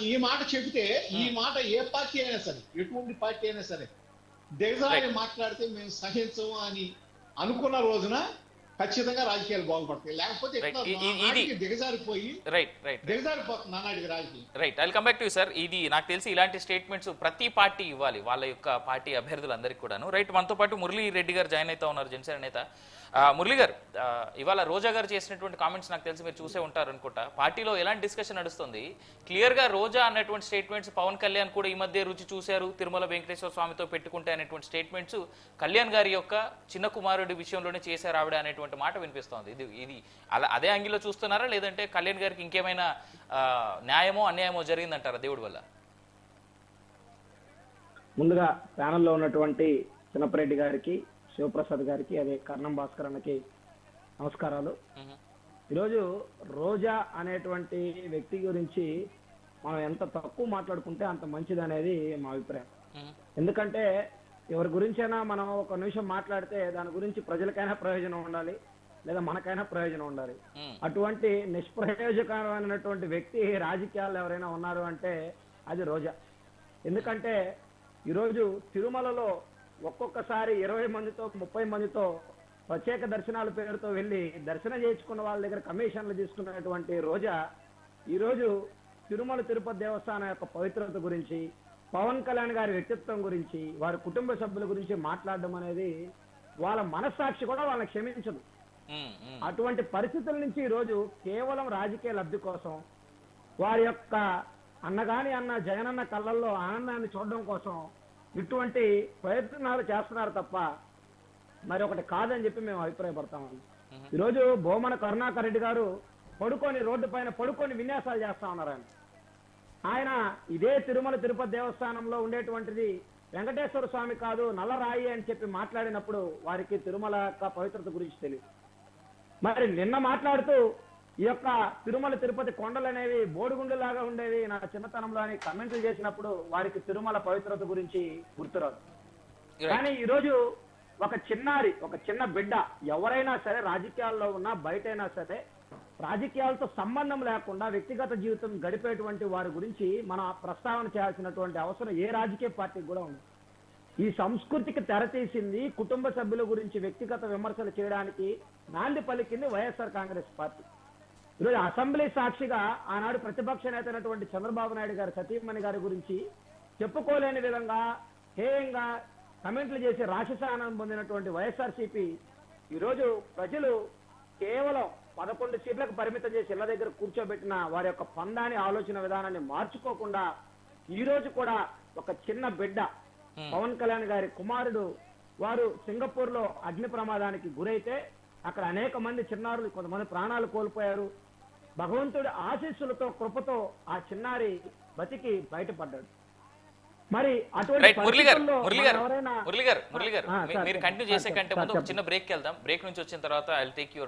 ఈ మాట చెబితే ఈ మాట ఏ పార్టీ అయినా సరే, ఎటువంటి పార్టీ అయినా సరే దిగజారి మాట్లాడితే మేము సహించము అని అనుకున్న రోజున ఖచ్చితంగా రాజకీయాలు బాగుపడతాయి. లేకపోతే దిగజారిపోయి దిగజారిపోతుంది నానాటికి రాజకీయం. Right, I will come back to you sir. ఇది నాకు తెలిసి ఇలాంటి స్టేట్మెంట్స్ ప్రతి పార్టీ ఇవ్వాలి, వాళ్ళ యొక్క పార్టీ అభ్యర్థులందరికీ కూడాను. రైట్, మనతో పాటు మురళీ రెడ్డి గారు జాయిన్ అవుతా ఉన్నారు, జనసేన నేత. మురళి గారు, ఇవాళ రోజా గారు చేసినటువంటి కామెంట్స్ నాకు తెలిసి మీరు చూసే ఉంటారు అనుకుంటా. పార్టీలో ఎలాంటి డిస్కషన్ నడుస్తుంది? క్లియర్ గా రోజా అన్నటువంటి స్టేట్మెంట్స్ పవన్ కళ్యాణ్ కూడా ఈ మధ్య రుచి చూశారు, తిరుమల వెంకటేశ్వర స్వామితో పెట్టుకుంటే అనేటువంటి స్టేట్మెంట్స్ కళ్యాణ్ గారి యొక్క చిన్న కుమారుడి విషయంలోనే చేశారు ఆవిడ అనేటువంటి మాట వినిపిస్తోంది. ఇది అదే యాంగిల్లో చూస్తున్నారా, లేదంటే కళ్యాణ్ గారికి ఇంకేమైనా న్యాయమో అన్యాయమో జరిగిందంటారా దేవుడి వల్ల? ముందుగా ప్యానెల్లో ఉన్నటువంటి చిన్నపరెడ్డి గారికి, శివప్రసాద్ గారికి, అదే కర్ణం భాస్కర్ అన్నకి నమస్కారాలు. ఈరోజు రోజా అనేటువంటి వ్యక్తి గురించి మనం ఎంత తక్కువ మాట్లాడుకుంటే అంత మంచిది అనేది మా అభిప్రాయం. ఎందుకంటే ఎవరి గురించైనా మనం ఒక నిమిషం మాట్లాడితే దాని గురించి ప్రజలకైనా ప్రయోజనం ఉండాలి, లేదా మనకైనా ప్రయోజనం ఉండాలి. అటువంటి నిష్ప్రయోజకమైనటువంటి వ్యక్తి రాజకీయాల్లో ఎవరైనా ఉన్నారు అంటే అది రోజా. ఎందుకంటే ఈరోజు తిరుమలలో ఒక్కొక్కసారి 20 మందితో 30 మందితో ప్రత్యేక దర్శనాల పేరుతో వెళ్ళి దర్శనం చేయించుకున్న వాళ్ళ దగ్గర కమిషన్లు తీసుకున్నటువంటి రోజా ఈరోజు తిరుమల తిరుపతి దేవస్థానం యొక్క పవిత్రత గురించి, పవన్ కళ్యాణ్ గారి వ్యక్తిత్వం గురించి, వారి కుటుంబ సభ్యుల గురించి మాట్లాడడం అనేది వాళ్ళ మనస్సాక్షి కూడా వాళ్ళని క్షమించదు. అటువంటి పరిస్థితుల నుంచి ఈరోజు కేవలం రాజకీయ లబ్ధి కోసం, వారి యొక్క అన్నగాని అన్న జగనన్న కళ్ళల్లో ఆనందాన్ని చూడడం కోసం ఇటువంటి ప్రయత్నాలు చేస్తున్నారు తప్ప మరి ఒకటి కాదని చెప్పి మేము అభిప్రాయపడతామని. ఈరోజు బోమన కరుణాకర్ రెడ్డి గారు రోడ్డు పైన పడుకొని విన్యాసాలు చేస్తా ఉన్నారు. ఆయన ఇదే తిరుమల తిరుపతి దేవస్థానంలో ఉండేటువంటిది వెంకటేశ్వర స్వామి కాదు నల్లరాయి అని చెప్పి మాట్లాడినప్పుడు వారికి తిరుమల యొక్క పవిత్రత గురించి తెలియదు. మరి నిన్న మాట్లాడుతూ ఈ యొక్క తిరుమల తిరుపతి కొండలు అనేవి బోడిగుండులాగా ఉండేవి నా చిన్నతనంలో అని కమెంట్లు చేసినప్పుడు వారికి తిరుమల పవిత్రత గురించి గుర్తురాదు. కానీ ఈరోజు ఒక చిన్న బిడ్డ ఎవరైనా సరే రాజకీయాల్లో ఉన్నా బయటైనా సరే రాజకీయాలతో సంబంధం లేకుండా వ్యక్తిగత జీవితం గడిపేటువంటి వారి గురించి మన ప్రస్తావన చేయాల్సినటువంటి అవసరం ఏ రాజకీయ పార్టీకి కూడా ఉంది. ఈ సంస్కృతికి తెరతీసింది కుటుంబ సభ్యుల గురించి వ్యక్తిగత విమర్శలు చేయడానికి నాంది పలికింది వైఎస్ఆర్ కాంగ్రెస్ పార్టీ. ఈరోజు అసెంబ్లీ సాక్షిగా ఆనాడు ప్రతిపక్ష నేత అయినటువంటి చంద్రబాబు నాయుడు గారి సతీమణి గారి గురించి చెప్పుకోలేని విధంగా హేయంగా కమెంట్లు చేసి రాక్షసానం పొందినటువంటి వైఎస్ఆర్సీపీ ఈరోజు ప్రజలు కేవలం 11 సీట్లకు పరిమితం చేసి ఇళ్ల దగ్గర కూర్చోబెట్టిన వారి యొక్క పందాన్ని ఆలోచన విధానాన్ని మార్చుకోకుండా ఈ రోజు కూడా ఒక చిన్న బిడ్డ పవన్ కళ్యాణ్ గారి కుమారుడు వారు సింగపూర్ లో అగ్ని ప్రమాదానికి గురైతే అక్కడ అనేక మంది చిన్నారులు కొంతమంది ప్రాణాలు కోల్పోయారు. భగవంతుడి ఆశీస్సులతో కృపతో ఆ చిన్నారి బతికి బయటపడ్డాడు. మరి అటువంటి మురళి గారు మీరు కంటిన్యూ చేసే కంటే ముందు ఒక చిన్న బ్రేక్ వెళ్దాం. బ్రేక్ నుంచి వచ్చిన తర్వాత ఐ విల్ టేక్ యువర్